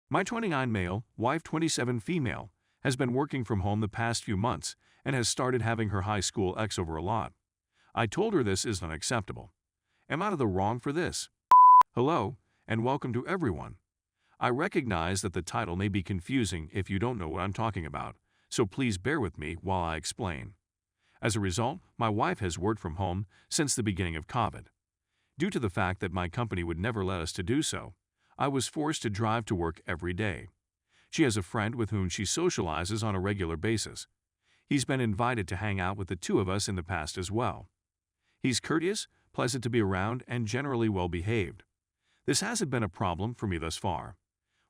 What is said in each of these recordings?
My 29 male, wife 27 female, has been working from home the past few months and has started having her high school ex over a lot. I told her this is unacceptable. Am I out of the wrong for this? Hello, and welcome to everyone. I recognize that the title may be confusing if you don't know what I'm talking about, so please bear with me while I explain. As a result, my wife has worked from home since the beginning of COVID. Due to the fact that my company would never let us to do so, I was forced to drive to work every day. She has a friend with whom she socializes on a regular basis. He's been invited to hang out with the two of us in the past as well. He's courteous, pleasant to be around, and generally well-behaved. This hasn't been a problem for me thus far.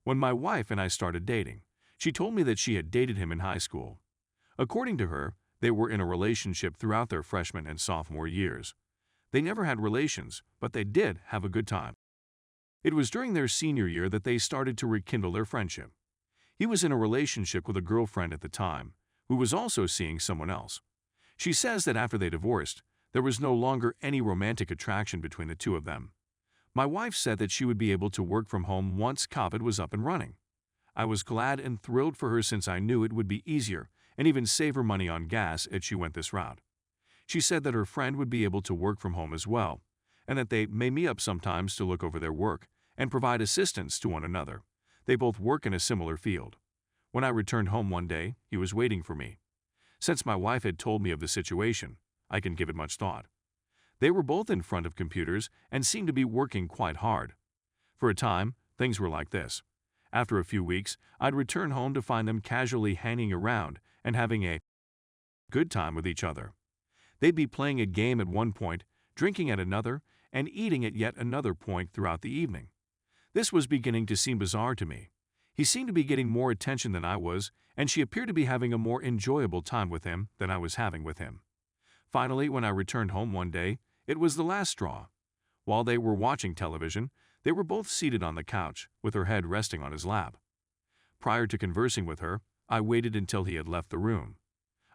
When my wife and I started dating, she told me that she had dated him in high school. According to her, they were in a relationship throughout their freshman and sophomore years. They never had relations, but they did have a good time. It was during their senior year that they started to rekindle their friendship. He was in a relationship with a girlfriend at the time, who was also seeing someone else. She says that after they divorced, there was no longer any romantic attraction between the two of them. My wife said that she would be able to work from home once COVID was up and running. I was glad and thrilled for her since I knew it would be easier and even save her money on gas if she went this route. She said that her friend would be able to work from home as well, and that they may meet up sometimes to look over their work and provide assistance to one another. They both work in a similar field. When I returned home one day, he was waiting for me. Since my wife had told me of the situation, I can give it much thought. They were both in front of computers and seemed to be working quite hard. For a time, things were like this. After a few weeks, I'd return home to find them casually hanging around and having a good time with each other. They'd be playing a game at one point, drinking at another, and eating at yet another point throughout the evening. This was beginning to seem bizarre to me. He seemed to be getting more attention than I was, and she appeared to be having a more enjoyable time with him than I was having with him. Finally, when I returned home one day, it was the last straw. While they were watching television, they were both seated on the couch, with her head resting on his lap. Prior to conversing with her, I waited until he had left the room.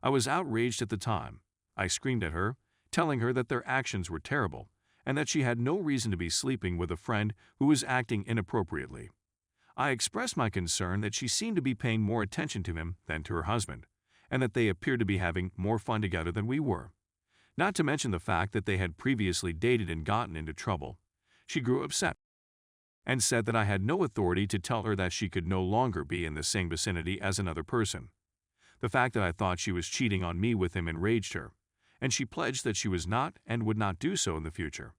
I was outraged at the time. I screamed at her, telling her that their actions were terrible, and that she had no reason to be sleeping with a friend who was acting inappropriately. I expressed my concern that she seemed to be paying more attention to him than to her husband, and that they appeared to be having more fun together than we were. Not to mention the fact that they had previously dated and gotten into trouble. She grew upset and said that I had no authority to tell her that she could no longer be in the same vicinity as another person. The fact that I thought she was cheating on me with him enraged her, and she pledged that she was not and would not do so in the future.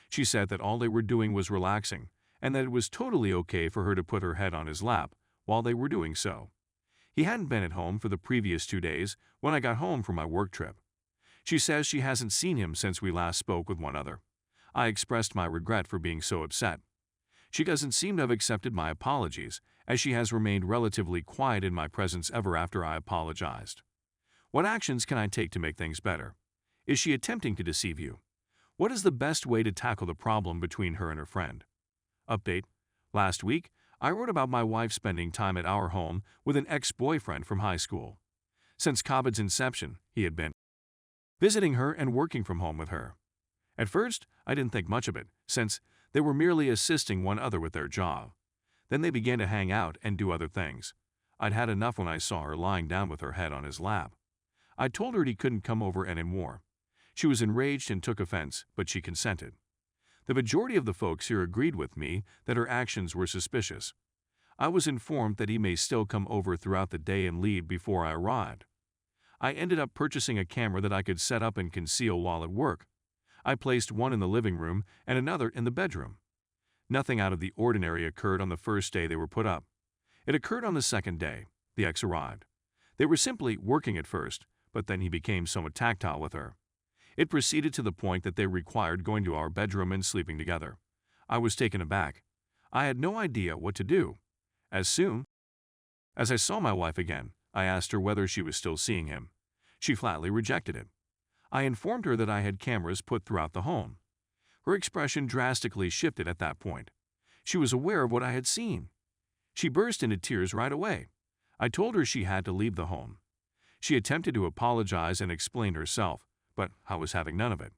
She said that all they were doing was relaxing, and that it was totally okay for her to put her head on his lap while they were doing so. He hadn't been at home for the previous 2 days when I got home from my work trip. She says she hasn't seen him since we last spoke with one another. I expressed my regret for being so upset. She doesn't seem to have accepted my apologies, as she has remained relatively quiet in my presence ever after I apologized. What actions can I take to make things better? Is she attempting to deceive you? What is the best way to tackle the problem between her and her friend? Update. Last week, I wrote about my wife spending time at our home with an ex-boyfriend from high school. Since COVID's inception, he had been visiting her and working from home with her. At first, I didn't think much of it, since they were merely assisting one another with their job. Then they began to hang out and do other things. I'd had enough when I saw her lying down with her head on his lap. I told her he couldn't come over anymore. She was enraged and took offense, but she consented. The majority of the folks here agreed with me that her actions were suspicious. I was informed that he may still come over throughout the day and leave before I arrived. I ended up purchasing a camera that I could set up and conceal while at work. I placed one in the living room and another in the bedroom. Nothing out of the ordinary occurred on the first day they were put up. It occurred on the second day. The ex arrived. They were simply working at first, but then he became somewhat tactile with her. It proceeded to the point that they required going to our bedroom and sleeping together. I was taken aback. I had no idea what to do. As soon as I saw my wife again, I asked her whether she was still seeing him. She flatly rejected it. I informed her that I had cameras put throughout the home. Her expression drastically shifted at that point. She was aware of what I had seen. She burst into tears right away. I told her she had to leave the home. She attempted to apologize and explain herself, but I was having none of it.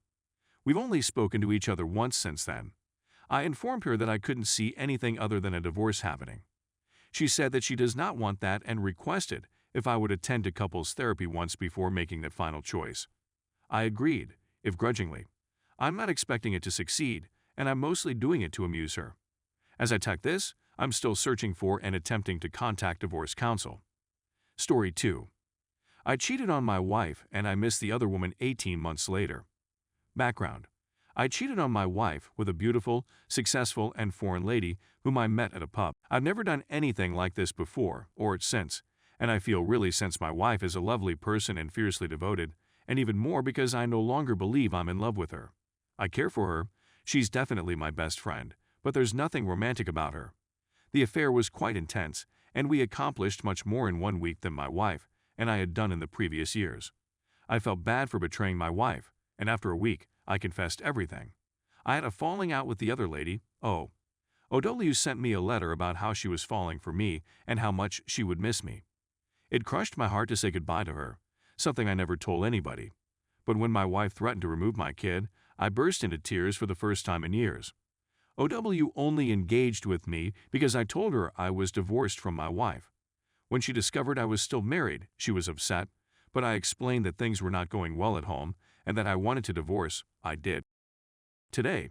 We've only spoken to each other once since then. I informed her that I couldn't see anything other than a divorce happening. She said that she does not want that and requested if I would attend to couples therapy once before making that final choice. I agreed, if grudgingly. I'm not expecting it to succeed, and I'm mostly doing it to amuse her. As I type this, I'm still searching for and attempting to contact divorce counsel. Story 2. I cheated on my wife and I missed the other woman 18 months later. Background. I cheated on my wife with a beautiful, successful, and foreign lady whom I met at a pub. I've never done anything like this before or since, and I feel really since my wife is a lovely person and fiercely devoted, and even more because I no longer believe I'm in love with her. I care for her, she's definitely my best friend, but there's nothing romantic about her. The affair was quite intense, and we accomplished much more in 1 week than my wife and I had done in the previous years. I felt bad for betraying my wife, and after a week, I confessed everything. I had a falling out with the other lady, OW sent me a letter about how she was falling for me and how much she would miss me. It crushed my heart to say goodbye to her, something I never told anybody. But when my wife threatened to remove my kid, I burst into tears for the first time in years. OW only engaged with me because I told her I was divorced from my wife. When she discovered I was still married, she was upset, but I explained that things were not going well at home and that I wanted to divorce. I did. Today,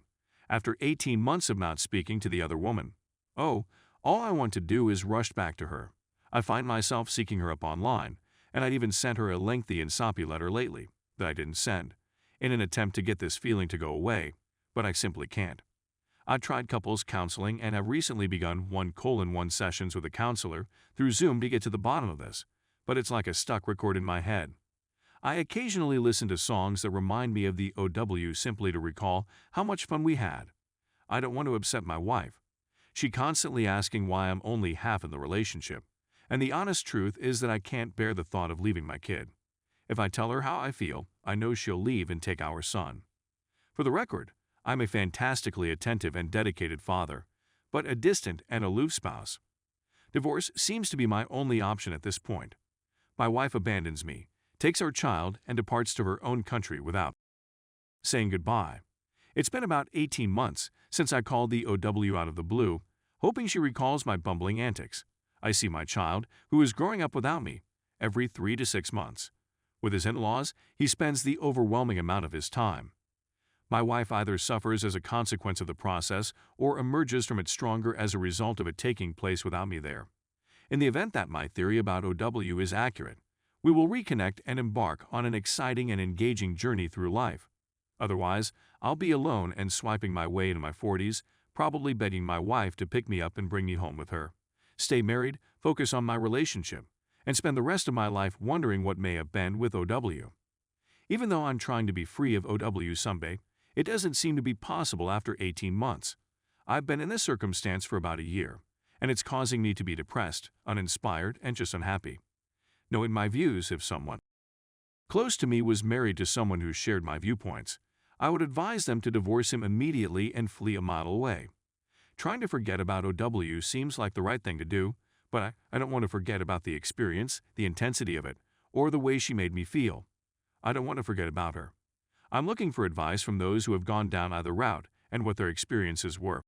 after 18 months of not speaking to the other woman, all I want to do is rush back to her. I find myself seeking her up online, and I'd even sent her a lengthy and soppy letter lately that I didn't send, in an attempt to get this feeling to go away, but I simply can't. I've tried couples counseling and have recently begun 1:1 sessions with a counselor through Zoom to get to the bottom of this, but it's like a stuck record in my head. I occasionally listen to songs that remind me of the OW simply to recall how much fun we had. I don't want to upset my wife. She's constantly asking why I'm only half in the relationship, and the honest truth is that I can't bear the thought of leaving my kid. If I tell her how I feel, I know she'll leave and take our son. For the record, I'm a fantastically attentive and dedicated father, but a distant and aloof spouse. Divorce seems to be my only option at this point. My wife abandons me, takes our child, and departs to her own country without saying goodbye. It's been about 18 months since I called the OW out of the blue, hoping she recalls my bumbling antics. I see my child, who is growing up without me, every 3 to 6 months. With his in-laws, he spends the overwhelming amount of his time. My wife either suffers as a consequence of the process or emerges from it stronger as a result of it taking place without me there. In the event that my theory about OW is accurate, we will reconnect and embark on an exciting and engaging journey through life. Otherwise, I'll be alone and swiping my way into my 40s, probably begging my wife to pick me up and bring me home with her, stay married, focus on my relationship, and spend the rest of my life wondering what may have been with OW. Even though I'm trying to be free of OW someday, it doesn't seem to be possible after 18 months. I've been in this circumstance for about a year, and it's causing me to be depressed, uninspired, and just unhappy. Knowing my views, if someone close to me was married to someone who shared my viewpoints, I would advise them to divorce him immediately and flee a mile away. Trying to forget about OW seems like the right thing to do, but I don't want to forget about the experience, the intensity of it, or the way she made me feel. I don't want to forget about her. I'm looking for advice from those who have gone down either route and what their experiences were.